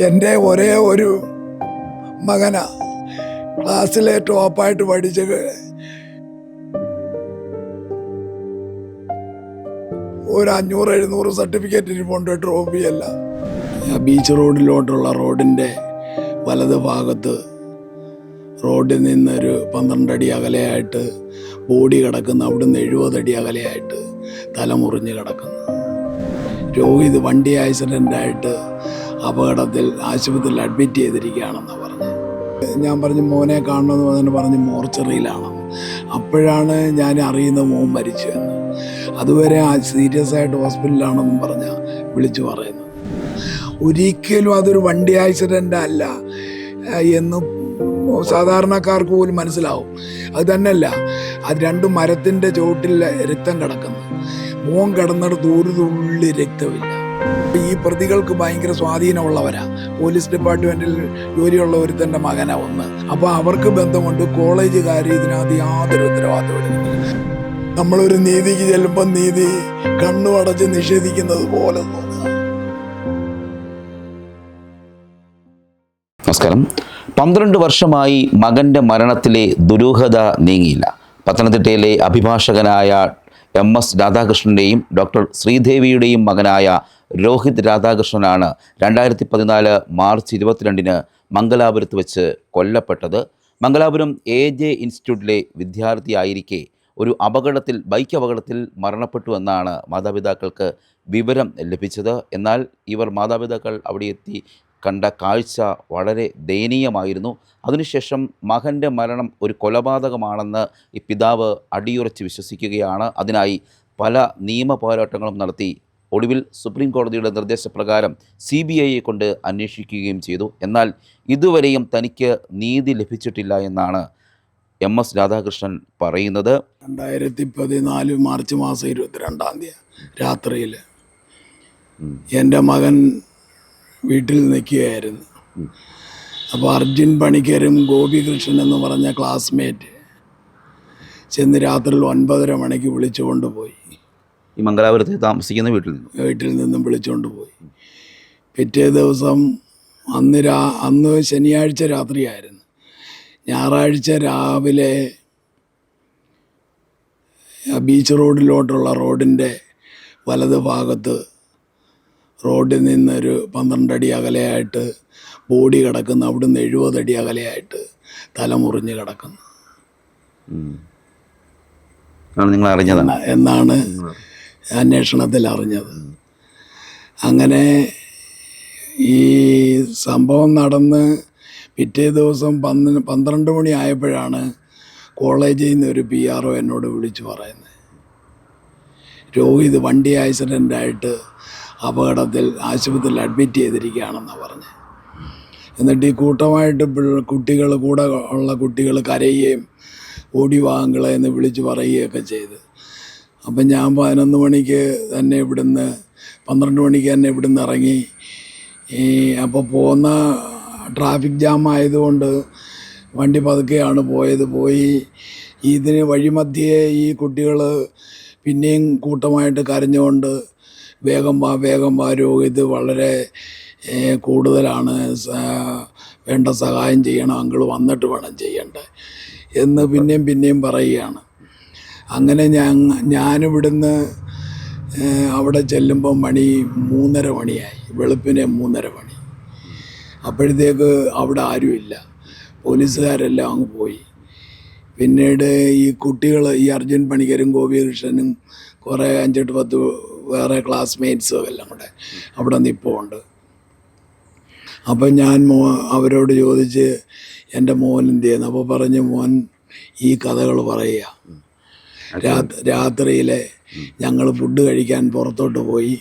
എൻ്റെ ഒരേ ഒരു മകനാ ക്ലാസ്സിലെ ടോപ്പായിട്ട് പഠിച്ച് ഒരു 500-700 സർട്ടിഫിക്കറ്റ് ഇരിപ്പുണ്ട്, ട്രോഫിയല്ല. ബീച്ച് റോഡിലോട്ടുള്ള റോഡിൻ്റെ വലത് ഭാഗത്ത് റോഡിൽ നിന്നൊരു 12 അടി അകലെയായിട്ട് ബോഡി കിടക്കുന്ന, അവിടുന്ന് 70 അടി അകലെയായിട്ട് തലമുറിഞ്ഞ് കിടക്കുന്നു. രോഹിത് വണ്ടി ആക്സിഡൻ്റായിട്ട് അപകടത്തിൽ ആശുപത്രിയിൽ അഡ്മിറ്റ് ചെയ്തിരിക്കുകയാണെന്ന് പറഞ്ഞു. ഞാൻ പറഞ്ഞു മോനെ കാണണമെന്ന് പറഞ്ഞ് മോർച്ചറിയിലാണ്. അപ്പോഴാണ് ഞാൻ അറിയുന്നത് മോൻ മരിച്ചു എന്ന്. അതുവരെ സീരിയസ് ആയിട്ട് ഹോസ്പിറ്റലിലാണെന്നും പറഞ്ഞാൽ വിളിച്ചു പറയുന്നത്. ഒരിക്കലും അതൊരു വണ്ടി ആക്സിഡൻ്റ് അല്ല എന്ന് സാധാരണക്കാർക്ക് പോലും മനസ്സിലാവും. അത് തന്നെയല്ല, അത് 2 മരത്തിൻ്റെ ചുവട്ടിൽ രക്തം കിടക്കുന്നു. മോൻ കിടന്നിടത്ത് ഒരു തുള്ളി രക്തമില്ല. ഈ പ്രതികൾക്ക് ഭയങ്കര സ്വാധീനമുള്ളവരാ. പോലീസ് ഡിപ്പാർട്ട്മെൻറ്റിൽ ജോലിയുള്ള ഒരുത്തൻ്റെ മകനാ ഒന്ന്. അപ്പോൾ അവർക്ക് ബന്ധമുണ്ട്. കോളേജുകാർ ഇതിനകത്ത് യാതൊരു ഉത്തരവാദിത്വം എടുക്കുന്നില്ല. നമ്മളൊരു നീതിക്ക് ചെല്ലുമ്പോൾ നീതി കണ്ണുമടച്ച് നിഷേധിക്കുന്നത് പോലെ തോന്നുക. നമസ്കാരം. 12 വർഷമായി മകൻ്റെ മരണത്തിലെ ദുരൂഹത നീങ്ങിയില്ല. പത്തനംതിട്ടയിലെ അഭിഭാഷകനായ MS രാധാകൃഷ്ണൻ്റെയും ഡോക്ടർ ശ്രീദേവിയുടെയും മകനായ രോഹിത് രാധാകൃഷ്ണനാണ് 2014 മാർച്ച് 22 മംഗലാപുരത്ത് വെച്ച് കൊല്ലപ്പെട്ടത്. മംഗലാപുരം AJ ഇൻസ്റ്റിറ്റ്യൂട്ടിലെ വിദ്യാർത്ഥിയായിരിക്കെ ഒരു ബൈക്ക് അപകടത്തിൽ മരണപ്പെട്ടു എന്നാണ് മാതാപിതാക്കൾക്ക് വിവരം ലഭിച്ചത്. എന്നാൽ മാതാപിതാക്കൾ അവിടെ എത്തി കണ്ട കാഴ്ച വളരെ ദയനീയമായിരുന്നു. അതിനുശേഷം മകൻ്റെ മരണം ഒരു കൊലപാതകമാണെന്ന് ഈ പിതാവ് അടിയുറച്ച് വിശ്വസിക്കുകയാണ്. അതിനായി പല നിയമ പോരാട്ടങ്ങളും നടത്തി ഒടുവിൽ സുപ്രീം കോടതിയുടെ നിർദ്ദേശപ്രകാരം CBIയെ കൊണ്ട് അന്വേഷിക്കുകയും ചെയ്തു. എന്നാൽ ഇതുവരെയും തനിക്ക് നീതി ലഭിച്ചിട്ടില്ല എന്നാണ് MS രാധാകൃഷ്ണൻ പറയുന്നത്. 2014 മാർച്ച് മാസം 22 രാത്രിയിൽ എൻ്റെ മകൻ വീട്ടിൽ നിൽക്കുകയായിരുന്നു. അപ്പോൾ അർജുൻ പണിക്കരും ഗോപികൃഷ്ണൻ എന്ന് പറഞ്ഞ ക്ലാസ്മേറ്റ് ചെന്ന് രാത്രി 9:30 മണിക്ക് വിളിച്ചുകൊണ്ട് പോയി. ഈ മംഗലാപുരത്ത് താമസിക്കുന്ന വീട്ടിൽ നിന്നും വിളിച്ചുകൊണ്ട് പോയി. പിറ്റേ ദിവസം അന്ന് ശനിയാഴ്ച രാത്രിയായിരുന്നു. ഞായറാഴ്ച രാവിലെ ബീച്ച് റോഡിലോട്ടുള്ള റോഡിൻ്റെ വലത് ഭാഗത്ത് റോഡിൽ നിന്നൊരു 12 അടി അകലെയായിട്ട് ബോഡി കിടക്കുന്ന, അവിടുന്ന് 70 അടി അകലെയായിട്ട് തലമുറിഞ്ഞ് കിടക്കുന്നു എന്നാണ് അന്വേഷണത്തിൽ അറിഞ്ഞത്. അങ്ങനെ ഈ സംഭവം നടന്ന് പിറ്റേ ദിവസം 12 മണി ആയപ്പോഴാണ് കോളേജിൽ നിന്ന് ഒരു PRO എന്നോട് വിളിച്ചു പറയുന്നത്, രോഹിത് വണ്ടി ആക്സിഡൻ്റായിട്ട് അപകടത്തിൽ ആശുപത്രിയിൽ അഡ്മിറ്റ് ചെയ്തിരിക്കുകയാണെന്നാണ് പറഞ്ഞത്. എന്നിട്ട് ഈ കൂട്ടമായിട്ട് കൂടെ ഉള്ള കുട്ടികൾ കരയുകയും ഓടി വാങ്ങളെ എന്ന് വിളിച്ച് പറയുകയൊക്കെ ചെയ്ത്. അപ്പം ഞാൻ 11 മണിക്ക് തന്നെ 12 മണിക്ക് തന്നെ ഇവിടുന്ന് ഇറങ്ങി. അപ്പോൾ പോകുന്ന ട്രാഫിക് ജാം ആയതുകൊണ്ട് വണ്ടി പതുക്കെയാണ് പോയി ഇതിന് വഴിമധ്യേ ഈ കുട്ടികൾ പിന്നെയും കൂട്ടമായിട്ട് കരഞ്ഞുകൊണ്ട് വേഗം വാ രോഹിത് വളരെ കൂടുതലാണ്, വേണ്ട സഹായം ചെയ്യണം, അങ്കിൾ വന്നിട്ട് വേണം ചെയ്യണ്ടേ എന്ന് പിന്നെയും പറയുകയാണ്. അങ്ങനെ ഞാനിവിടുന്ന് അവിടെ ചെല്ലുമ്പോൾ മണി 3:30 മണിയായി, വെളുപ്പിനെ 3:30 മണി. അപ്പോഴത്തേക്ക് അവിടെ ആരുമില്ല, പോലീസുകാരെല്ലാം അങ്ങ് പോയി. പിന്നീട് ഈ കുട്ടികൾ, ഈ അർജുൻ പണിക്കരും ഗോപികൃഷ്ണനും കുറേ 5-10 വേറെ ക്ലാസ്മേറ്റ്സും എല്ലാം കൂടെ അവിടെ നിൽപ്പുണ്ട്. അപ്പം ഞാൻ അവരോട് ചോദിച്ച് എൻ്റെ മോൻ എന്ത് ചെയ്യുന്നു? അപ്പോൾ പറഞ്ഞ് മോൻ ഈ കഥകൾ പറയുക. രാത്രിയിലെ ഞങ്ങൾ ഫുഡ് കഴിക്കാൻ പുറത്തോട്ട് പോയി.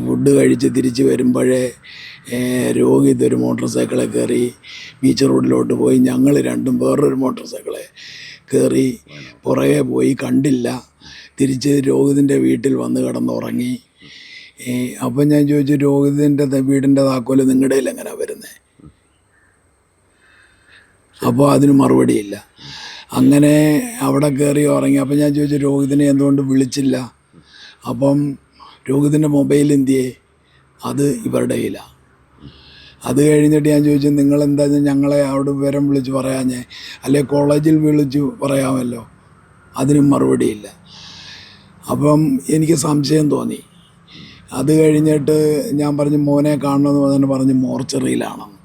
ഫുഡ് കഴിച്ച് തിരിച്ച് വരുമ്പോഴേ രോഹിത് ഒരു മോട്ടോർ സൈക്കിളിൽ കയറി ബീച്ച് റോഡിലോട്ട് പോയി. ഞങ്ങൾ രണ്ടും വേറൊരു മോട്ടോർ സൈക്കിളിൽ കയറി പുറകെ പോയി, കണ്ടില്ല. തിരിച്ച് രോഹിതിൻ്റെ വീട്ടിൽ വന്ന് കിടന്നുറങ്ങി. അപ്പം ഞാൻ ചോദിച്ചു, രോഹിതിൻ്റെ വീടിൻ്റെ താക്കോല് നിങ്ങളുടെ കയ്യിൽ എങ്ങനെയാണ് വരുന്നത്? അപ്പോൾ അതിന് മറുപടിയില്ല. അങ്ങനെ അവിടെ കയറി ഉറങ്ങി. അപ്പം ഞാൻ ചോദിച്ചു, രോഹിതിനെ എന്തുകൊണ്ട് വിളിച്ചില്ല? അപ്പം രോഹിതിൻ്റെ മൊബൈൽ എന്തിയേ? അത് ഇവരുടെ കയ്യിലാണ്. അത് കഴിഞ്ഞിട്ട് ഞാൻ ചോദിച്ചു നിങ്ങളെന്താ ഞങ്ങളെ അവിടെ വിവരം വിളിച്ച് പറയാഞ്ഞേ, അല്ലെ കോളേജിൽ വിളിച്ച് പറയാമല്ലോ. അതിനും മറുപടിയില്ല. അപ്പം എനിക്ക് സംശയം തോന്നി. അത് കഴിഞ്ഞിട്ട് ഞാൻ പറഞ്ഞു മോനെ കാണണമെന്ന് പറഞ്ഞ് മോർച്ചറിയിലാണെന്ന്.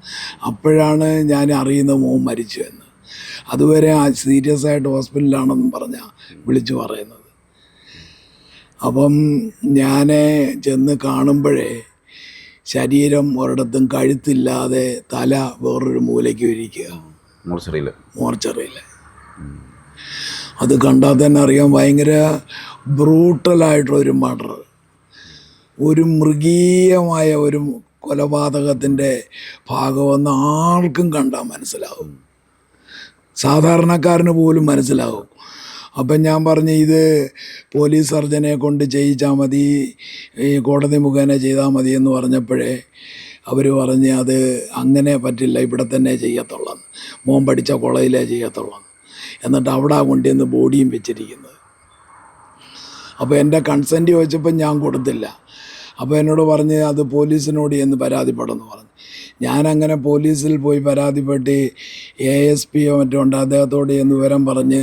അപ്പോഴാണ് ഞാൻ അറിയുന്നത് മോൻ മരിച്ചു എന്ന്. അതുവരെ സീരിയസ് ആയിട്ട് ഹോസ്പിറ്റലിലാണെന്നും പറഞ്ഞാൽ വിളിച്ചു പറയുന്നത്. അപ്പം ഞാൻ ചെന്ന് കാണുമ്പോഴേ ശരീരം ഒരിടത്തും കഴുത്തില്ലാതെ തല വേറൊരു മൂലയ്ക്ക് ഇരിക്കുക മോർച്ചറിയിൽ. അത് കണ്ടാൽ തന്നെ അറിയാം ഭയങ്കര ബ്രൂട്ടലായിട്ടുള്ളൊരു മർഡർ, ഒരു മൃഗീയമായ ഒരു കൊലപാതകത്തിൻ്റെ ഭാഗമെന്ന് ആർക്കും കണ്ടാൽ മനസ്സിലാവും, സാധാരണക്കാരന് പോലും മനസ്സിലാവും. അപ്പം ഞാൻ പറഞ്ഞു ഇത് പോലീസ് സർജനെ കൊണ്ട് ചെയ്യിച്ചാൽ മതി, ഈ കോടതി മുഖേന ചെയ്താൽ മതി എന്ന് പറഞ്ഞപ്പോഴേ അവർ പറഞ്ഞ് അത് അങ്ങനെ പറ്റില്ല, ഇവിടെ തന്നെ ചെയ്യത്തുള്ളൂ, മോൻ പഠിച്ച കോളേജിലേ ചെയ്യത്തുള്ളൂ. എന്നിട്ട് അവിടെ കൊണ്ടുവന്ന് ബോഡിയും വെച്ചിരിക്കുന്നത്. അപ്പോൾ എൻ്റെ കൺസെൻറ്റ് ചോദിച്ചപ്പോൾ ഞാൻ കൊടുത്തില്ല. അപ്പോൾ എന്നോട് പറഞ്ഞ് അത് പോലീസിനോട് എന്ന് പരാതിപ്പെടുമെന്ന് പറഞ്ഞു. ഞാനങ്ങനെ പോലീസിൽ പോയി പരാതിപ്പെട്ട് ASP മറ്റോ ഉണ്ട്, അദ്ദേഹത്തോട് എന്ന് വിവരം പറഞ്ഞ്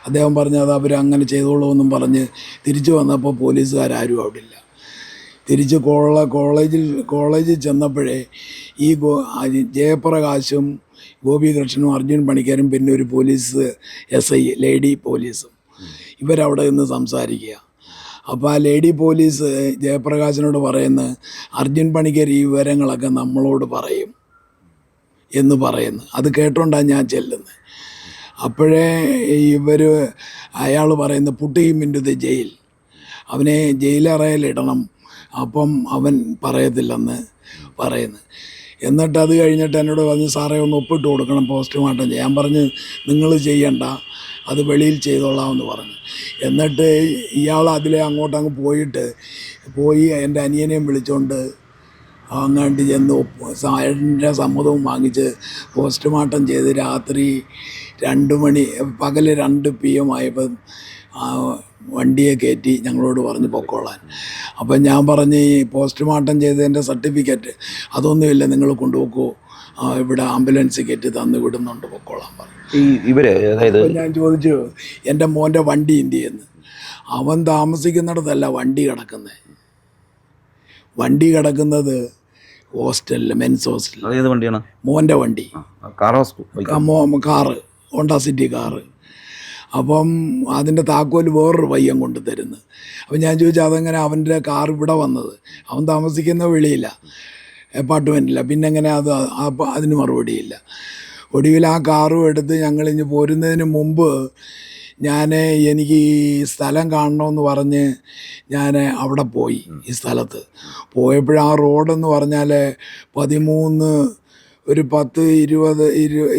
അദ്ദേഹം പറഞ്ഞ് അത് അവരങ്ങനെ ചെയ്തോളൂ എന്നും പറഞ്ഞ് തിരിച്ചു വന്നപ്പോൾ പോലീസുകാരും അവിടെ ഇല്ല. തിരിച്ച് കോളേജിൽ ചെന്നപ്പോഴേ ഈ ജയപ്രകാശും ഗോപികൃഷ്ണനും അർജുൻ പണിക്കരും പിന്നെ ഒരു പോലീസ് SI ലേഡി പോലീസും ഇവരവിടെ നിന്ന് സംസാരിക്കുക. അപ്പോൾ ആ ലേഡി പോലീസ് ജയപ്രകാശിനോട് പറയുന്നത് അർജുൻ പണിക്കർ ഈ വിവരങ്ങളൊക്കെ നമ്മളോട് പറയും എന്ന് പറയുന്നു. അത് കേട്ടോണ്ടാണ് ഞാൻ ചെല്ലുന്നത്. അപ്പോഴേ അയാൾ പറയുന്നത് put him into the jail, അവനെ ജയിലറയിലിടണം, അപ്പം അവൻ പറയത്തില്ലെന്ന് പറയുന്നു. എന്നിട്ട് അത് കഴിഞ്ഞിട്ട് എന്നോട് പറഞ്ഞു സാറേ ഒന്ന് ഒപ്പിട്ട് കൊടുക്കണം പോസ്റ്റ്മോർട്ടം ചെയ്യാൻ. ഞാൻ പറഞ്ഞു നിങ്ങൾ ചെയ്യണ്ട, അത് വെളിയിൽ ചെയ്തോളാമെന്ന് പറഞ്ഞു. എന്നിട്ട് ഇയാൾ അതിലെ അങ്ങോട്ടങ്ങ് പോയി എൻ്റെ അനിയനെയും വിളിച്ചുകൊണ്ട് അങ്ങാണ്ട് ചെന്ന് എൻ്റെ സമ്മതവും വാങ്ങിച്ച് പോസ്റ്റ്മോർട്ടം ചെയ്ത് രാത്രി 2 മണി പകൽ 2 PM ആയപ്പോൾ വണ്ടിയെ കയറ്റി ഞങ്ങളോട് പറഞ്ഞ് പൊക്കോളാൻ. അപ്പം ഞാൻ പറഞ്ഞ് ഈ പോസ്റ്റ്മോർട്ടം ചെയ്തതിൻ്റെ സർട്ടിഫിക്കറ്റ് അതൊന്നുമില്ല, നിങ്ങൾ കൊണ്ടുപോക്കോ, ഇവിടെ ആംബുലൻസ് കയറ്റി തന്ന് വിടുന്നുണ്ട്, പൊക്കോളാൻ പറഞ്ഞു. ഞാൻ ചോദിച്ചു എൻ്റെ മോൻ്റെ വണ്ടി എന്ത് ചെയ്യുന്നു? അവൻ താമസിക്കുന്നിടത്തല്ല വണ്ടി കിടക്കുന്നത്. വണ്ടി കിടക്കുന്നത് ഹോസ്റ്റലിൽ, മെൻസ് ഹോസ്റ്റലിൽ. ഏത് വണ്ടിയാണ്? മോൻ്റെ വണ്ടി, കാറ്, ഹോണ്ട സിറ്റി കാറ്. അപ്പം അതിൻ്റെ താക്കോൽ വേറൊരു പയ്യൻ കൊണ്ട് തരുന്നു. അപ്പം ഞാൻ ചോദിച്ചു അതെങ്ങനെ അവൻ്റെ കാർ ഇവിടെ വന്നത്? അവൻ താമസിക്കുന്ന വെളിയില്ല, അപ്പാർട്ട്മെൻറ്റില്ല, പിന്നെ എങ്ങനെ അതിന് മറുപടിയില്ല. ഒടുവിൽ ആ കാറും എടുത്ത് ഞങ്ങളിഞ്ഞ് പോരുന്നതിന് മുമ്പ് എനിക്ക് ഈ സ്ഥലം കാണണമെന്ന് പറഞ്ഞ് ഞാൻ അവിടെ പോയി. ഈ സ്ഥലത്ത് പോയപ്പോഴും ആ റോഡെന്ന് പറഞ്ഞാൽ 13 ഒരു 10, 20,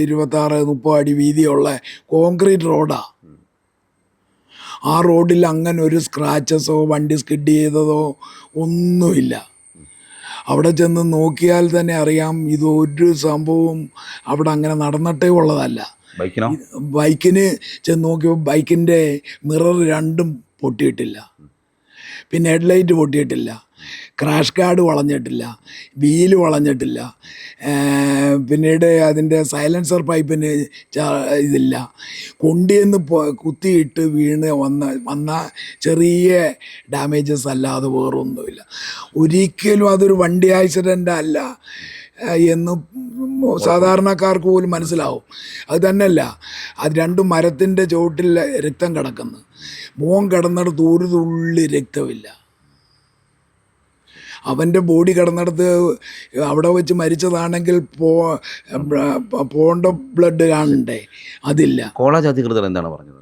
26, 30 അടി വീതിയുള്ള കോൺക്രീറ്റ് റോഡാണ്. ആ റോഡിൽ അങ്ങനെ ഒരു സ്ക്രാച്ചസോ വണ്ടി സ്കിഡ് ചെയ്തതോ ഒന്നുമില്ല. അവിടെ ചെന്ന് നോക്കിയാൽ തന്നെ അറിയാം ഇതൊരു സംഭവവും അവിടെ അങ്ങനെ നടന്നിട്ടേ ഉള്ളതല്ല. ബൈക്കിന് ചെന്ന് നോക്കിയപ്പോൾ ബൈക്കിൻ്റെ മിറർ 2ഉം പൊട്ടിയിട്ടില്ല, പിന്നെ ഹെഡ്ലൈറ്റ് പൊട്ടിയിട്ടില്ല, ക്രാഷ് കാർഡ് വളഞ്ഞിട്ടില്ല, വീല് വളഞ്ഞിട്ടില്ല, പിന്നീട് അതിൻ്റെ സൈലൻസർ പൈപ്പിന് ഇതില്ല. കൊണ്ടിയെന്ന് കുത്തിയിട്ട് വീണ് വന്ന ചെറിയ ഡാമേജസ് അല്ലാതെ വേറൊന്നുമില്ല. ഒരിക്കലും അതൊരു വണ്ടി ആക്സിഡൻ്റ് അല്ല എന്ന് സാധാരണക്കാർക്ക് പോലും മനസ്സിലാവും. അത് തന്നെയല്ല, അത് 2 മരത്തിൻ്റെ ചുവട്ടിൽ രക്തം കിടക്കുന്നു. മോൻ കിടന്നിടത്ത് ഒരു തുള്ളി രക്തമില്ല. അവൻ്റെ ബോഡി കിടന്നിടത്ത് അവിടെ വെച്ച് മരിച്ചതാണെങ്കിൽ പോണ്ട ബ്ലഡ് കാണണ്ടേ, അതില്ല. കോളേജ് അധികൃതർ എന്താണ് പറഞ്ഞത്?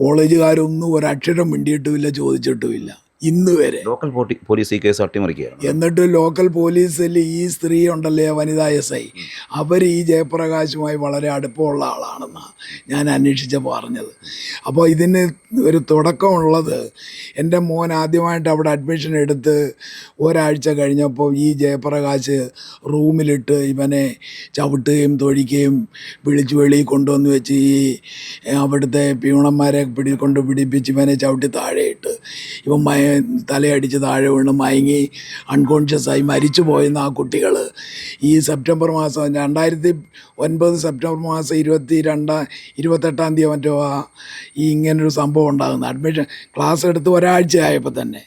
കോളേജുകാരൊന്നും ഒരക്ഷരം മിണ്ടിയിട്ടുമില്ല, ചോദിച്ചിട്ടുമില്ല ഇന്ന് വരെ. ലോക്കൽ പോലീസ് ഈ കേസ് അട്ടിമറിക്കുകയാണ്. എന്നിട്ട് ലോക്കൽ പോലീസിൽ ഈ സ്ത്രീ ഉണ്ടല്ലേ, വനിതാ SI, അവർ ഈ ജയപ്രകാശുമായി വളരെ അടുപ്പമുള്ള ആളാണെന്നാണ് ഞാൻ അന്വേഷിച്ചപ്പോൾ പറഞ്ഞത്. അപ്പോൾ ഇതിന് ഒരു തുടക്കമുള്ളത് എൻ്റെ മോൻ ആദ്യമായിട്ട് അവിടെ അഡ്മിഷൻ എടുത്ത് ഒരാഴ്ച കഴിഞ്ഞപ്പോൾ ഈ ജയപ്രകാശ് റൂമിലിട്ട് ഇവനെ ചവിട്ടുകയും തൊഴിക്കുകയും വിളിച്ച് വെളിയിൽ കൊണ്ടുവന്ന് വെച്ച് ഈ അവിടുത്തെ പ്യൂണന്മാരെ പിടിപ്പിച്ച് ഇവനെ ചവിട്ടി താഴെയിട്ട് ഇവൻ തലയടിച്ച് താഴെ വീണ് മയങ്ങി അൺകോൺഷ്യസായി മരിച്ചു പോയെന്ന ആ കുട്ടികൾ ഈ സെപ്റ്റംബർ മാസം 2009 സെപ്റ്റംബർ മാസം 28-ാം തീയതി മറ്റോ ഈ ഇങ്ങനൊരു സംഭവം ഉണ്ടാകുന്നത്. അഡ്മിഷൻ ക്ലാസ് എടുത്ത് ഒരാഴ്ചയായപ്പോൾ തന്നെ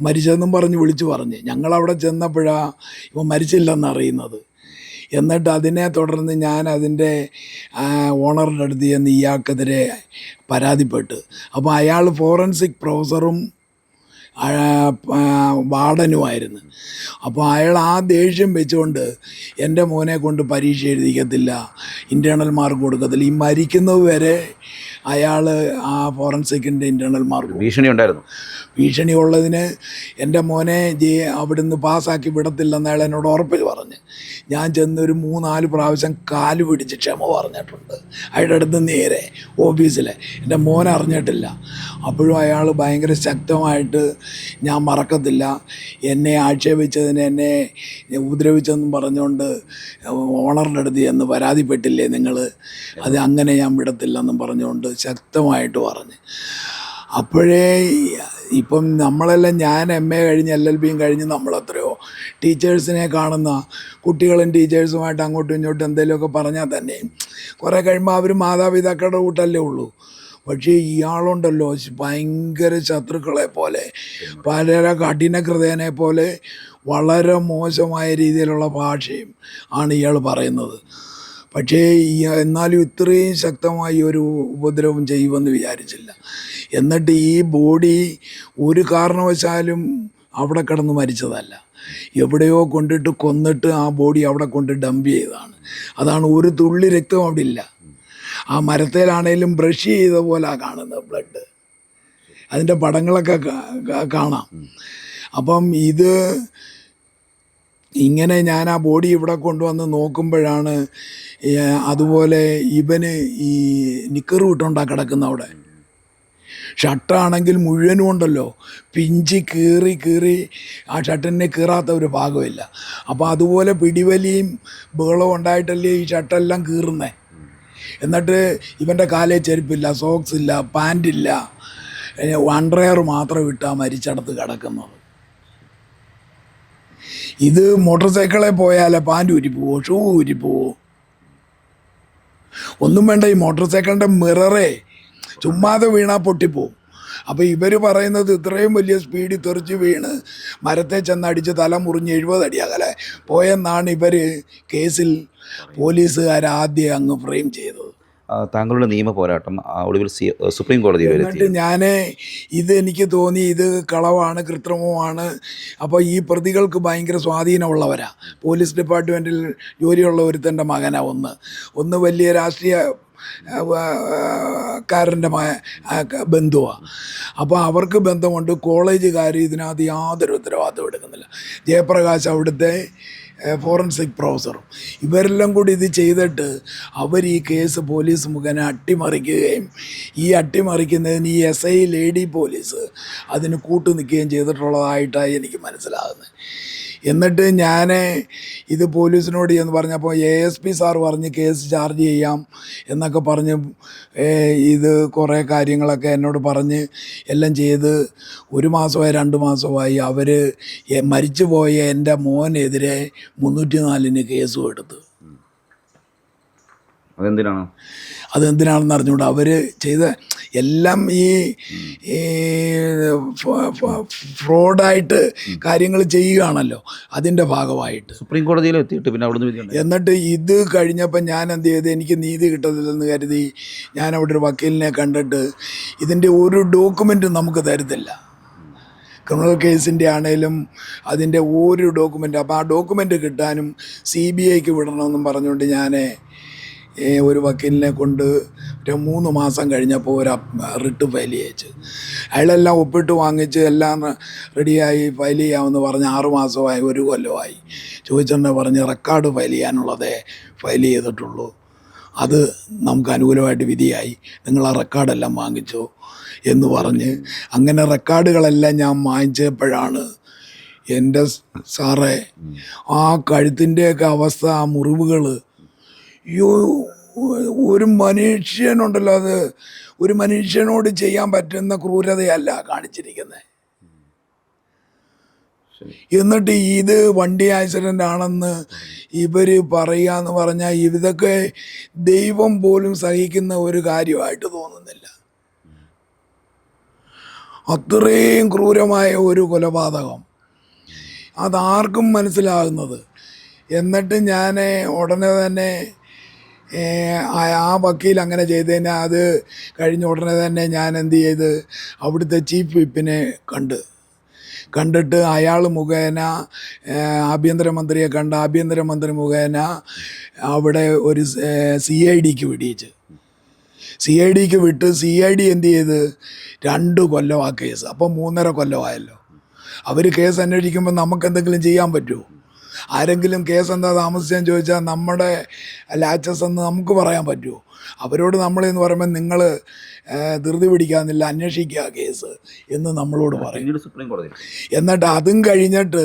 മരിച്ചതെന്നും പറഞ്ഞ് വിളിച്ചു പറഞ്ഞ്. ഞങ്ങളവിടെ ചെന്നപ്പോഴാണ് ഇവൻ മരിച്ചില്ലെന്ന് അറിയുന്നത്. എന്നിട്ട് അതിനെ തുടർന്ന് ഞാൻ അതിൻ്റെ ഓണറിൻ്റെ അടുത്ത് ചെന്ന് ഇയാൾക്കെതിരെ പരാതിപ്പെട്ട്. അപ്പോൾ അയാൾ ഫോറൻസിക് പ്രൊഫസറും വാർഡനുമായിരുന്നു. അപ്പോൾ അയാൾ ആ ദേഷ്യം വെച്ചുകൊണ്ട് എൻ്റെ മോനെ കൊണ്ട് പരീക്ഷ എഴുതിക്കത്തില്ല, ഇൻറ്റേർണൽ മാർക്ക് കൊടുക്കത്തില്ല. ഈ മരിക്കുന്നത് വരെ അയാൾ ആ ഫോറൻസിക്കിൻ്റെ ഇൻറ്റേർണൽ മാർക്ക് ഭീഷണി ഉണ്ടായിരുന്നു. ഭീഷണി ഉള്ളതിന് എൻ്റെ മോനെ അവിടുന്ന് പാസ്സാക്കി വിടത്തില്ലെന്ന് അയാൾ എന്നോട് ഉറപ്പിച്ച് പറഞ്ഞ്. ഞാൻ ചെന്നൊരു 3-4 പ്രാവശ്യം കാല് പിടിച്ച് ക്ഷമ പറഞ്ഞിട്ടുണ്ട് അയാളുടെ അടുത്ത് നേരെ ഓഫീസിലെ. എൻ്റെ മോൻ അറിഞ്ഞിട്ടില്ല. അപ്പോഴും അയാൾ ഭയങ്കര ശക്തമായിട്ട് ഞാൻ മറക്കത്തില്ല, എന്നെ ആക്ഷേപിച്ചതിന്, എന്നെ ഉപദ്രവിച്ചെന്നും പറഞ്ഞുകൊണ്ട് ഓണറിൻ്റെ അടുത്ത് ചെന്ന് പരാതിപ്പെട്ടില്ലേ നിങ്ങൾ, അത് അങ്ങനെ ഞാൻ വിടത്തില്ലെന്നും പറഞ്ഞുകൊണ്ട് ശക്തമായിട്ട് പറഞ്ഞ്. അപ്പോഴേ ഇപ്പം നമ്മളെല്ലാം, ഞാൻ MA കഴിഞ്ഞ് LLBയും കഴിഞ്ഞ് നമ്മളെത്രയോ ടീച്ചേഴ്സിനെ കാണുന്ന കുട്ടികളും ടീച്ചേഴ്സുമായിട്ട് അങ്ങോട്ടും ഇങ്ങോട്ടും എന്തെങ്കിലുമൊക്കെ പറഞ്ഞാൽ തന്നെ കുറേ കഴിയുമ്പോൾ അവർ മാതാപിതാക്കളുടെ കൂട്ടല്ലേ ഉള്ളൂ. പക്ഷേ ഇയാളുണ്ടല്ലോ ഭയങ്കര ശത്രുക്കളെ പോലെ, പല കഠിനഹൃദയനെ പോലെ വളരെ മോശമായ രീതിയിലുള്ള ഭാഷയും ആണ് ഇയാൾ പറയുന്നത്. പക്ഷേ എന്നാലും ഇത്രയും ശക്തമായി ഒരു ഉപദ്രവം ചെയ്യുമെന്ന് വിചാരിച്ചില്ല. എന്നിട്ട് ഈ ബോഡി ഒരു കാരണവശാലും അവിടെ കിടന്ന് മരിച്ചതല്ല, എവിടെയോ കൊണ്ടിട്ട് കൊന്നിട്ട് ആ ബോഡി അവിടെ കൊണ്ട് ഡംപ് ചെയ്തതാണ്. അതാണ്, ഒരു തുള്ളി രക്തം അവിടെ ഇല്ല. ആ മരത്തേലാണേലും ബ്രഷ് ചെയ്ത പോലെ കാണുന്നത് ബ്ലഡ്. അതിൻ്റെ പടങ്ങളൊക്കെ കാണാം. അപ്പം ഇത് ഇങ്ങനെ ഞാൻ ആ ബോഡി ഇവിടെ കൊണ്ടുവന്ന് നോക്കുമ്പോഴാണ് അതുപോലെ ഇവന് ഈ നിക്കറ് വിട്ടുകൊണ്ടാണ് കിടക്കുന്ന അവിടെ. ഷർട്ടാണെങ്കിൽ മുഴുവനും ഉണ്ടല്ലോ പിഞ്ചി കീറി ആ ഷർട്ടിനെ കീറാത്ത ഒരു ഭാഗമില്ല. അപ്പോൾ അതുപോലെ പിടിവലിയും ബഹളവും ഉണ്ടായിട്ടല്ലേ ഈ ഷർട്ടെല്ലാം കീറുന്നേ. എന്നിട്ട് ഇവൻ്റെ കാലേ ചെരുപ്പില്ല, സോക്സ് ഇല്ല, പാൻറ്റില്ല, അണ്ടർവെയർ മാത്രം ഇട്ടാൽ മരിച്ചടത്ത് കിടക്കുന്നത്. ഇത് മോട്ടോർ സൈക്കിളെ പോയാലേ പാൻറ് ഊരിപ്പോവോ, ഷൂ ഊരിപ്പോവോ, ഒന്നും വേണ്ട. ഈ മോട്ടോർ സൈക്കിളിൻ്റെ മിററേ ചുമ്മാതെ വീണാൽ പൊട്ടിപ്പോവും. അപ്പോൾ ഇവർ പറയുന്നത് ഇത്രയും വലിയ സ്പീഡിൽ തെറിച്ച് വീണ് മരത്തെ ചെന്നടിച്ച് തല മുറിഞ്ഞ് 70 അടി അകലെ പോയെന്നാണ് ഇവർ കേസിൽ പോലീസുകാർ ആദ്യം അങ്ങ് ഫ്രെയിം ചെയ്തത്. താങ്കളുടെ നിയമ പോരാട്ടം ഒടുവിൽ സുപ്രീം കോടതി. എന്നിട്ട് എനിക്ക് തോന്നി ഇത് കളവാണ്, കൃത്രിമമാണ്. അപ്പോൾ ഈ പ്രതികൾക്ക് ഭയങ്കര സ്വാധീനമുള്ളവരാ. പോലീസ് ഡിപ്പാർട്ട്മെൻറ്റിൽ ജോലിയുള്ള ഒരുത്തൻ്റെ മകനാണ്, ഒന്ന് വലിയ രാഷ്ട്രീയ കാരൻ്റെ ബന്ധുവാണ്. അപ്പോൾ അവർക്ക് ബന്ധമുണ്ട്. കോളേജുകാർ ഇതിനകത്ത് യാതൊരു ഉത്തരവാദിത്വം എടുക്കുന്നില്ല. ജയപ്രകാശ് അവിടുത്തെ ഫോറൻസിക് പ്രൊഫസറും ഇവരെല്ലാം കൂടി ഇത് ചെയ്തിട്ട് അവർ ഈ കേസ് പോലീസ് മുഖേന അട്ടിമറിക്കുകയും ഈ അട്ടിമറിക്കുന്നതിന് ഈ SI ലേഡി പോലീസ് അതിന് കൂട്ടു നിൽക്കുകയും ചെയ്തിട്ടുള്ളതായിട്ടാണ് എനിക്ക് മനസ്സിലാകുന്നത്. എന്നിട്ട് ഞാൻ ഇത് പോലീസിനോട് എന്ന് പറഞ്ഞപ്പോൾ ASP സാർ പറഞ്ഞ് കേസ് ചാർജ് ചെയ്യാം എന്നൊക്കെ പറഞ്ഞ് ഇത് കുറേ കാര്യങ്ങളൊക്കെ എന്നോട് പറഞ്ഞ് എല്ലാം ചെയ്ത് 1 മാസമായി 2 മാസമായി അവർ മരിച്ചു പോയ എൻ്റെ മോനെതിരെ 304 കേസും എടുത്ത്. അതെന്തിനാണെന്ന് അറിഞ്ഞുകൂടാ. അവർ ചെയ്ത എല്ലാം ഈ ഫ്രോഡായിട്ട് കാര്യങ്ങൾ ചെയ്യുകയാണല്ലോ, അതിൻ്റെ ഭാഗമായിട്ട് സുപ്രീം കോടതിയിൽ എത്തിയിട്ട് പിന്നെ അവിടുന്ന്. എന്നിട്ട് ഇത് കഴിഞ്ഞപ്പോൾ ഞാൻ എന്ത് ചെയ്ത്, എനിക്ക് നീതി കിട്ടത്തില്ലെന്ന് കരുതി ഞാൻ അവിടെ ഒരു വക്കീലിനെ കണ്ടിട്ട് ഇതിൻ്റെ ഒരു ഡോക്യുമെൻറ്റും നമുക്ക് തരത്തില്ല. ക്രിമിനൽ കേസിൻ്റെ ആണേലും അതിൻ്റെ ഒരു ഡോക്യുമെൻ്റ്. അപ്പോൾ ആ ഡോക്യുമെൻ്റ് കിട്ടാനും CBIക്ക് വിടണമെന്നും പറഞ്ഞുകൊണ്ട് ഞാൻ ഒരു വക്കീലിനെ കൊണ്ട് 3 മാസം കഴിഞ്ഞപ്പോൾ ഒരു റിട്ട് ഫയൽ ചെയ്യിച്ച് അയാളെല്ലാം ഒപ്പിട്ട് വാങ്ങിച്ച് എല്ലാം റെഡിയായി ഫയൽ ചെയ്യാമെന്ന് പറഞ്ഞ് 6 മാസമായി, 1 കൊല്ലമായി. ചോദിച്ചിട്ടുണ്ടെങ്കിൽ പറഞ്ഞ് റെക്കോർഡ് ഫയൽ ചെയ്യാനുള്ളതേ ഫയൽ ചെയ്തിട്ടുള്ളൂ, അത് നമുക്ക് അനുകൂലമായിട്ട് വിധിയായി, നിങ്ങൾ ആ റെക്കോർഡെല്ലാം വാങ്ങിച്ചോ എന്ന് പറഞ്ഞ് അങ്ങനെ റെക്കോർഡുകളെല്ലാം ഞാൻ വാങ്ങിച്ചപ്പോഴാണ് എൻ്റെ സാറേ ആ കഴുത്തിൻ്റെയൊക്കെ അവസ്ഥ, ആ മുറിവുകൾ, ഒരു മനുഷ്യനുണ്ടല്ലോ, അത് ഒരു മനുഷ്യനോട് ചെയ്യാൻ പറ്റുന്ന ക്രൂരതയല്ല കാണിച്ചിരിക്കുന്നത്. എന്നിട്ട് ഇത് വണ്ടി ആക്സിഡൻ്റ് ആണെന്ന് ഇവർ പറയുക എന്ന് പറഞ്ഞാൽ ഇതൊക്കെ ദൈവം പോലും സഹിക്കുന്ന ഒരു കാര്യമായിട്ട് തോന്നുന്നില്ല. അത്രയും ക്രൂരമായ ഒരു കൊലപാതകം അതാർക്കും മനസ്സിലാകുന്നത്. എന്നിട്ട് ഞാൻ ഉടനെ തന്നെ ആ വക്കീൽ അങ്ങനെ ചെയ്തതിന് അത് കഴിഞ്ഞ ഉടനെ തന്നെ ഞാൻ എന്ത് ചെയ്ത് അവിടുത്തെ ചീഫ് വിപ്പിനെ കണ്ടിട്ട് അയാൾ മുഖേന ആഭ്യന്തരമന്ത്രിയെ കണ്ട് ആഭ്യന്തരമന്ത്രി മുഖേന അവിടെ ഒരു CIDക്ക് വിടിയിച്ച് CIDക്ക് വിട്ട് CID എന്ത് ചെയ്ത് 2 കൊല്ലം ആ കേസ്. അപ്പം 3.5 കൊല്ലമായല്ലോ. അവർ കേസ് അന്വേഷിക്കുമ്പോൾ നമുക്ക് എന്തെങ്കിലും ചെയ്യാൻ പറ്റുമോ? ആരെങ്കിലും കേസ് എന്താ താമസിച്ചെന്ന് ചോദിച്ചാൽ നമ്മുടെ ലാച്ചസ് എന്ന് നമുക്ക് പറയാൻ പറ്റുമോ? അവരോട് നമ്മളെന്ന് പറയുമ്പോൾ നിങ്ങൾ ധൃതി പിടിക്കാന്നില്ല, അന്വേഷിക്കുക കേസ് എന്ന് നമ്മളോട് പറയും. സുപ്രീം കോടതി എന്നിട്ട് അതും കഴിഞ്ഞിട്ട്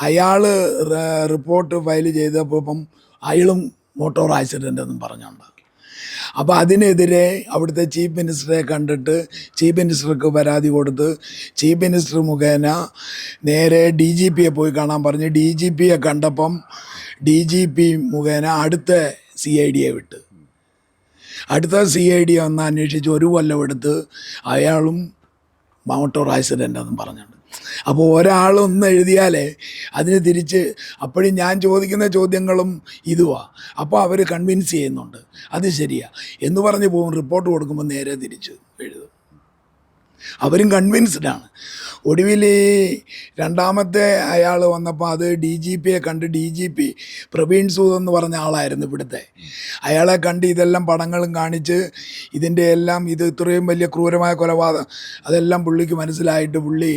അയാൾ റിപ്പോർട്ട് ഫയൽ ചെയ്തപ്പം അയാളും മോട്ടോർ ആക്സിഡൻ്റ് എന്നും പറഞ്ഞുണ്ട്. അപ്പോൾ അതിനെതിരെ അവിടുത്തെ ചീഫ് മിനിസ്റ്ററെ കണ്ടിട്ട് ചീഫ് മിനിസ്റ്റർക്ക് പരാതി കൊടുത്ത് ചീഫ് മിനിസ്റ്റർ മുഖേന നേരെ DGPയെ പോയി കാണാൻ പറഞ്ഞ് DGPയെ കണ്ടപ്പം DGP മുഖേന അടുത്ത CIDയെ വിട്ട് അടുത്ത CID ഒന്ന് അന്വേഷിച്ച് 1 കൊല്ലം എടുത്ത് അയാളും മോട്ടോർ ആക്സിഡൻ്റ് എന്നും പറഞ്ഞിട്ടുണ്ട്. അപ്പോൾ ഒരാളൊന്ന് എഴുതിയാലേ അതിന് തിരിച്ച് അപ്പോഴും ഞാൻ ചോദിക്കുന്ന ചോദ്യങ്ങളും ഇതുവാ. അപ്പോൾ അവർ കൺവിൻസ് ചെയ്യുന്നുണ്ട് അത് ശരിയാ എന്ന് പറഞ്ഞ് പോകും. റിപ്പോർട്ട് കൊടുക്കുമ്പോൾ നേരെ തിരിച്ച് എഴുതും. അവരും കൺവിൻസ്ഡാണ്. ഒടുവിൽ രണ്ടാമത്തെ അയാൾ വന്നപ്പോൾ അത് DGPയെ കണ്ട് DGP പ്രവീൺ സൂദ് എന്ന് പറഞ്ഞ ആളായിരുന്നു ഇവിടുത്തെ. അയാളെ കണ്ട് ഇതെല്ലാം പടങ്ങളും കാണിച്ച് ഇതിൻ്റെ എല്ലാം ഇത് ഇത്രയും വലിയ ക്രൂരമായ കൊലപാതകം അതെല്ലാം പുള്ളിക്ക് മനസ്സിലായിട്ട് പുള്ളി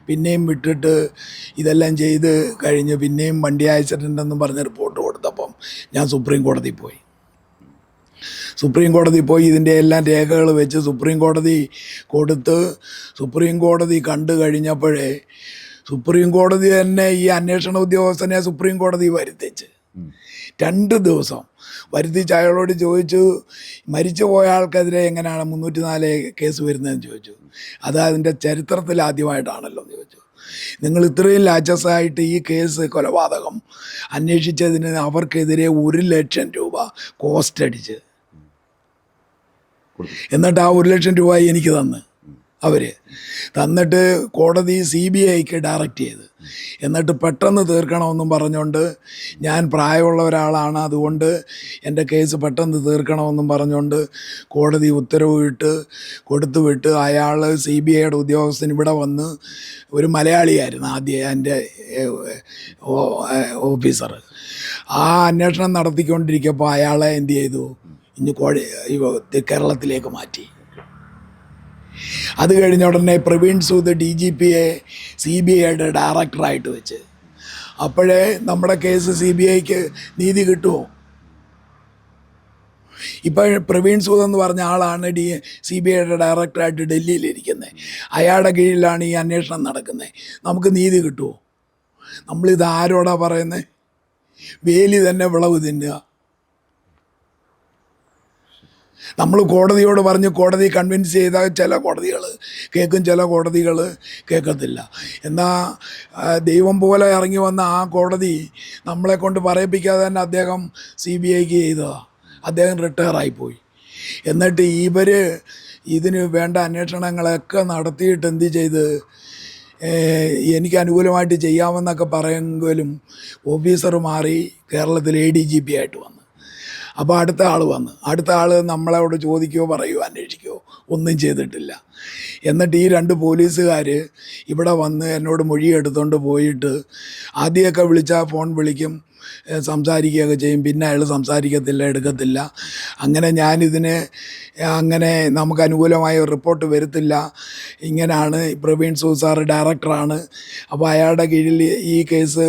പിന്നെയും വിട്ടിട്ട് ഇതെല്ലാം ചെയ്ത് കഴിഞ്ഞ് പിന്നെയും വണ്ടി ആക്സിഡൻ്റ് എന്നും പറഞ്ഞ് റിപ്പോർട്ട് കൊടുത്തപ്പം ഞാൻ സുപ്രീം കോടതി പോയി ഇതിൻ്റെ എല്ലാം രേഖകൾ വെച്ച് സുപ്രീം കോടതി കൊടുത്ത് സുപ്രീം കോടതി കണ്ടു കഴിഞ്ഞപ്പോഴേ സുപ്രീം കോടതി തന്നെ ഈ അന്വേഷണ ഉദ്യോഗസ്ഥനെ സുപ്രീം കോടതി വരുത്തിച്ച് 2 ദിവസം വരുത്തിച്ച് അയാളോട് ചോദിച്ചു മരിച്ചു പോയ ആൾക്കെതിരെ എങ്ങനെയാണ് 304 കേസ് വരുന്നതെന്ന് ചോദിച്ചു. അത് അതിൻ്റെ ചരിത്രത്തിൽ ആദ്യമായിട്ടാണല്ലോ എന്ന് ചോദിച്ചു. നിങ്ങൾ ഇത്രയും ലാച്ചസായിട്ട് ഈ കേസ് കൊലപാതകം അന്വേഷിച്ചതിന് അവർക്കെതിരെ 1 ലക്ഷം രൂപ കോസ്റ്റ് അടിച്ച് എന്നിട്ട് ആ 1 ലക്ഷം രൂപ എനിക്ക് തന്നിട്ട് കോടതി CBIക്ക് ഡയറക്റ്റ് ചെയ്ത് എന്നിട്ട് പെട്ടെന്ന് തീർക്കണമെന്നും പറഞ്ഞുകൊണ്ട് ഞാൻ പ്രായമുള്ള ഒരാളാണ് അതുകൊണ്ട് എൻ്റെ കേസ് പെട്ടെന്ന് തീർക്കണമെന്നും പറഞ്ഞുകൊണ്ട് കോടതി ഉത്തരവ് കൊടുത്തുവിട്ട് അയാൾ CBIയുടെ ഉദ്യോഗസ്ഥൻ ഇവിടെ വന്ന് ഒരു മലയാളിയായിരുന്നു ആദ്യം എൻ്റെ ഓഫീസർ. ആ അന്വേഷണം നടത്തിക്കൊണ്ടിരിക്കുമ്പോൾ അയാളെ എന്ത് ചെയ്തു ഇനി കേരളത്തിലേക്ക് മാറ്റി. അത് കഴിഞ്ഞ ഉടനെ പ്രവീൺ സൂദ് DGPയെ CBIയുടെ ഡയറക്ടറായിട്ട് വെച്ച്. അപ്പോഴേ നമ്മുടെ കേസ് CBIക്ക് നീതി കിട്ടുമോ? ഇപ്പോൾ പ്രവീൺ സൂദ് എന്ന് പറഞ്ഞ ആളാണ് CBIയുടെ ഡയറക്ടറായിട്ട് ഡൽഹിയിലിരിക്കുന്നത്. അയാളുടെ കീഴിലാണ് ഈ അന്വേഷണം നടക്കുന്നത്. നമുക്ക് നീതി കിട്ടുമോ? നമ്മളിത് ആരോടാ പറയുന്നത്? വേലി തന്നെ വിളവ് തിന്നുക. നമ്മൾ കോടതിയോട് പറഞ്ഞ് കോടതി കൺവിൻസ് ചെയ്താൽ ചില കോടതികൾ കേൾക്കും, ചില കോടതികൾ കേൾക്കത്തില്ല. എന്നാൽ ദൈവം പോലെ ഇറങ്ങി വന്ന ആ കോടതി നമ്മളെ കൊണ്ട് പറയിപ്പിക്കാതെ തന്നെ അദ്ദേഹം CBIക്ക് ചെയ്തതാണ്. അദ്ദേഹം റിട്ടയറായിപ്പോയി. എന്നിട്ട് ഇവർ ഇതിന് വേണ്ട അന്വേഷണങ്ങളൊക്കെ നടത്തിയിട്ട് എന്ത് ചെയ്ത് എനിക്ക് അനുകൂലമായിട്ട് ചെയ്യാമെന്നൊക്കെ പറയുമെങ്കിലും ഓഫീസർ മാറി കേരളത്തിൽ ADGP ആയിട്ട് വന്നു. അപ്പോൾ അടുത്ത ആൾ നമ്മളോട് ചോദിക്കുകയോ പറയുകയോ അന്വേഷിക്കുകയോ ഒന്നും ചെയ്തിട്ടില്ല. എന്നിട്ട് ഈ 2 പോലീസുകാർ ഇവിടെ വന്ന് എന്നോട് മൊഴിയെടുത്തുകൊണ്ട് പോയിട്ട് ആദ്യമൊക്കെ വിളിച്ചാൽ ഫോൺ വിളിക്കും, സംസാരിക്കുകയൊക്കെ ചെയ്യും. പിന്നെ അയാൾ സംസാരിക്കത്തില്ല, എടുക്കത്തില്ല. അങ്ങനെ ഞാനിതിന് അങ്ങനെ നമുക്ക് അനുകൂലമായ റിപ്പോർട്ട് വരുത്തില്ല, ഇങ്ങനെയാണ്. പ്രവീൺ സൂദ് സാറ് ഡയറക്ടറാണ്. അപ്പോൾ അയാളുടെ കീഴിൽ ഈ കേസ്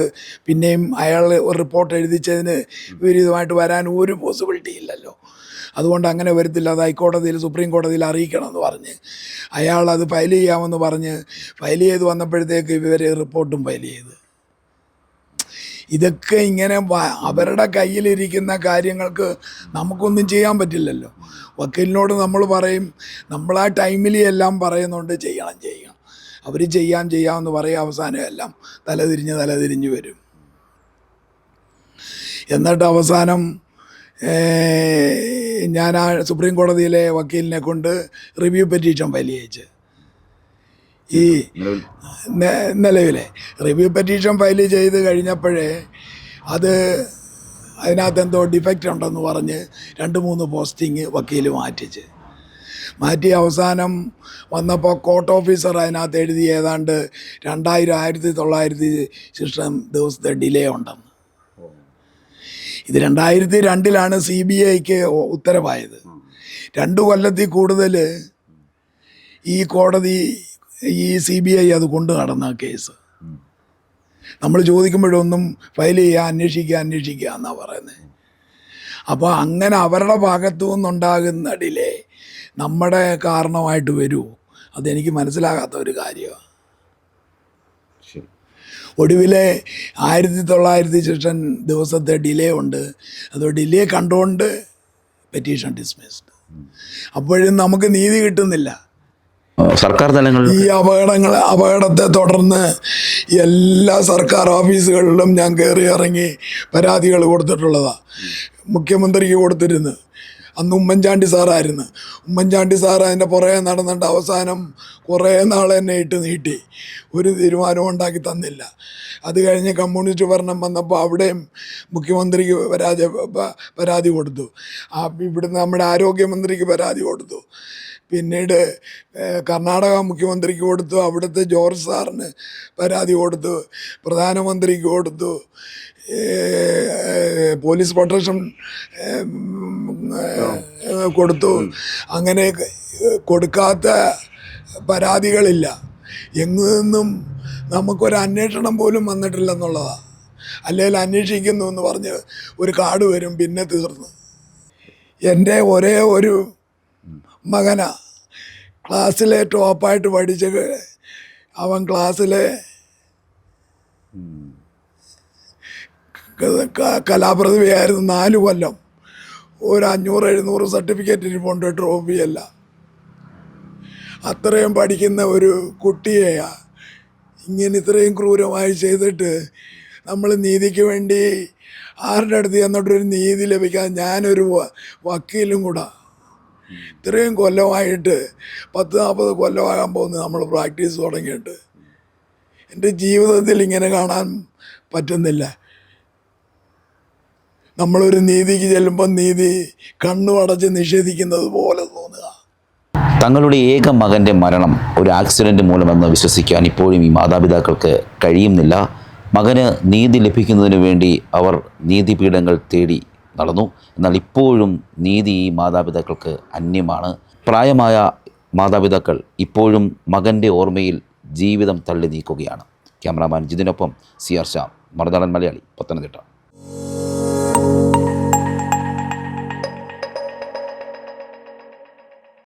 പിന്നെയും അയാൾ ഒരു റിപ്പോർട്ട് എഴുതിച്ചതിന് വിപരീതമായിട്ട് വരാൻ ഒരു പോസിബിലിറ്റി ഇല്ലല്ലോ. അതുകൊണ്ട് അങ്ങനെ വരത്തില്ല, അത് ഹൈക്കോടതിയിൽ സുപ്രീം കോടതിയിൽ അറിയിക്കണമെന്ന് പറഞ്ഞ് അയാൾ അത് ഫയൽ ചെയ്യാമെന്ന് പറഞ്ഞ് ഫയൽ ചെയ്ത് വന്നപ്പോഴത്തേക്ക് ഇവർ റിപ്പോർട്ടും ഫയൽ ചെയ്ത്. ഇതൊക്കെ ഇങ്ങനെ അവരുടെ കയ്യിലിരിക്കുന്ന കാര്യങ്ങൾക്ക് നമുക്കൊന്നും ചെയ്യാൻ പറ്റില്ലല്ലോ. വക്കീലിനോട് നമ്മൾ പറയും, നമ്മൾ ആ ടൈമിൽ എല്ലാം പറയുന്നുണ്ട് ചെയ്യണം. അവർ ചെയ്യാമെന്ന് പറയും, അവസാനം എല്ലാം തലതിരിഞ്ഞ് വരും. എന്നിട്ട് അവസാനം ഞാൻ ആ സുപ്രീം കോടതിയിലെ വക്കീലിനെ കൊണ്ട് റിവ്യൂ പെറ്റീഷൻ ഫയൽ ചെയ്യിച്ച്. ഈ നിലവിലെ റിവ്യൂ പെറ്റീഷൻ ഫയൽ ചെയ്ത് കഴിഞ്ഞപ്പോഴേ അതിനകത്ത് എന്തോ ഡിഫക്റ്റ് ഉണ്ടെന്ന് പറഞ്ഞ് 2-3 പോസ്റ്റിങ് വക്കീൽ മാറ്റി അവസാനം വന്നപ്പോൾ കോർട്ട് ഓഫീസർ അതിനകത്ത് എഴുതി ഏതാണ്ട് 1900 ശിഷ്ടം ദിവസത്തെ ഡിലേ ഉണ്ടെന്ന്. ഇത് 2002 CBIക്ക് ഉത്തരവായത്. 2 കൊല്ലത്തിൽ കൂടുതൽ ഈ കോടതി ഈ CBI അത് കൊണ്ടു നടന്ന കേസ്. നമ്മൾ ചോദിക്കുമ്പോഴൊന്നും ഫയൽ ചെയ്യുക, അന്വേഷിക്കുക എന്നാണ് പറയുന്നത്. അപ്പോൾ അങ്ങനെ അവരുടെ ഭാഗത്തു നിന്നുണ്ടാകുന്ന ഡിലേ നമ്മുടെ കാരണമായിട്ട് വരുമോ? അതെനിക്ക് മനസ്സിലാകാത്ത ഒരു കാര്യമാണ്. ഒടുവിലെ 1900 ശിഷ്ടം ദിവസത്തെ ഡിലേ ഉണ്ട്. അത് ഡിലേ കണ്ടുകൊണ്ട് പെറ്റീഷൻ ഡിസ്മിസ്ഡ്. അപ്പോഴും നമുക്ക് നീതി കിട്ടുന്നില്ല. സർക്കാർ തലങ്ങളിൽ ഈ അപകടത്തെ തുടർന്ന് എല്ലാ സർക്കാർ ഓഫീസുകളിലും ഞാൻ കയറി ഇറങ്ങി പരാതികൾ കൊടുത്തിട്ടുള്ളതാണ്. മുഖ്യമന്ത്രിക്ക് കൊടുത്തിരുന്നു. അന്ന് ഉമ്മൻചാണ്ടി സാറായിരുന്നു. ഉമ്മൻചാണ്ടി സാർ അതിൻ്റെ പുറകെ നടന്നിട്ട് അവസാനം കുറേ നാൾ എന്നെ നീട്ടി ഒരു തീരുമാനവും ഉണ്ടാക്കി തന്നില്ല. അത് കഴിഞ്ഞ് കമ്മ്യൂണിസ്റ്റ് ഭരണം വന്നപ്പോൾ അവിടെയും മുഖ്യമന്ത്രിക്ക് പരാതി കൊടുത്തു. ഇവിടുന്ന് നമ്മുടെ ആരോഗ്യമന്ത്രിക്ക് പരാതി കൊടുത്തു. പിന്നീട് കർണാടക മുഖ്യമന്ത്രിക്ക് കൊടുത്തു. അവിടുത്തെ ജോർജ് സാറിന് പരാതി കൊടുത്തു. പ്രധാനമന്ത്രിക്ക് കൊടുത്തു. പോലീസ് പ്രൊട്ടക്ഷൻ കൊടുത്തു. അങ്ങനെ കൊടുക്കാത്ത പരാതികളില്ല. എങ്ങു നിന്നും നമുക്കൊരു അന്വേഷണം പോലും വന്നിട്ടില്ലെന്നുള്ളതാണ്. അല്ലെങ്കിൽ അന്വേഷിക്കുന്നു എന്ന് പറഞ്ഞ് ഒരു കാർഡ് വരും, പിന്നെ തീർന്നു. എൻ്റെ ഒരേ ഒരു മകനാ ക്ലാസ്സിലെ ടോപ്പായിട്ട് പഠിച്ച് അവൻ ക്ലാസ്സിലെ കലാപ്രതിഭയായിരുന്നു. 4 കൊല്ലം ഒരു 500-700 സർട്ടിഫിക്കറ്റ് ഇരിപ്പുണ്ട്, ട്രോഫിയല്ല. അത്രയും പഠിക്കുന്ന ഒരു കുട്ടിയെയാ ഇങ്ങനെ ഇത്രയും ക്രൂരമായി ചെയ്തിട്ട് നമ്മൾ നീതിക്ക് വേണ്ടി ആരുടെ അടുത്ത് ചെന്നിട്ടൊരു നീതി ലഭിക്കാൻ ഞാനൊരു വക്കീലും കൂടെ ഇത്രയും കൊല്ലമായിട്ട് 10-40 കൊല്ലമാകാൻ പോകുന്നു നമ്മൾ പ്രാക്ടീസ് തുടങ്ങിയിട്ട്. എൻ്റെ ജീവിതത്തിൽ ഇങ്ങനെ കാണാൻ പറ്റുന്നില്ല. നമ്മളൊരു നീതിക്ക് ചെല്ലുമ്പോൾ നീതി കണ്ണു അടച്ച് നിഷേധിക്കുന്നത് പോലെ തോന്നുക. തങ്ങളുടെ ഏക മകൻ്റെ മരണം ഒരു ആക്സിഡൻറ്റ് മൂലമെന്ന് വിശ്വസിക്കാൻ ഇപ്പോഴും ഈ മാതാപിതാക്കൾക്ക് കഴിയുന്നില്ല. മകന് നീതി ലഭിക്കുന്നതിന് വേണ്ടി അവർ നീതിപീഠങ്ങൾ തേടി നടന്നു. എന്നാൽ ഇപ്പോഴും നീതി ഈ മാതാപിതാക്കൾക്ക് അന്യമാണ്. പ്രായമായ മാതാപിതാക്കൾ ഇപ്പോഴും മകൻ്റെ ഓർമ്മയിൽ ജീവിതം തള്ളി നീക്കുകയാണ്. Cameraman ജിതിനൊപ്പം CR Shyam, Marunadan Malayali, Pathanamthitta.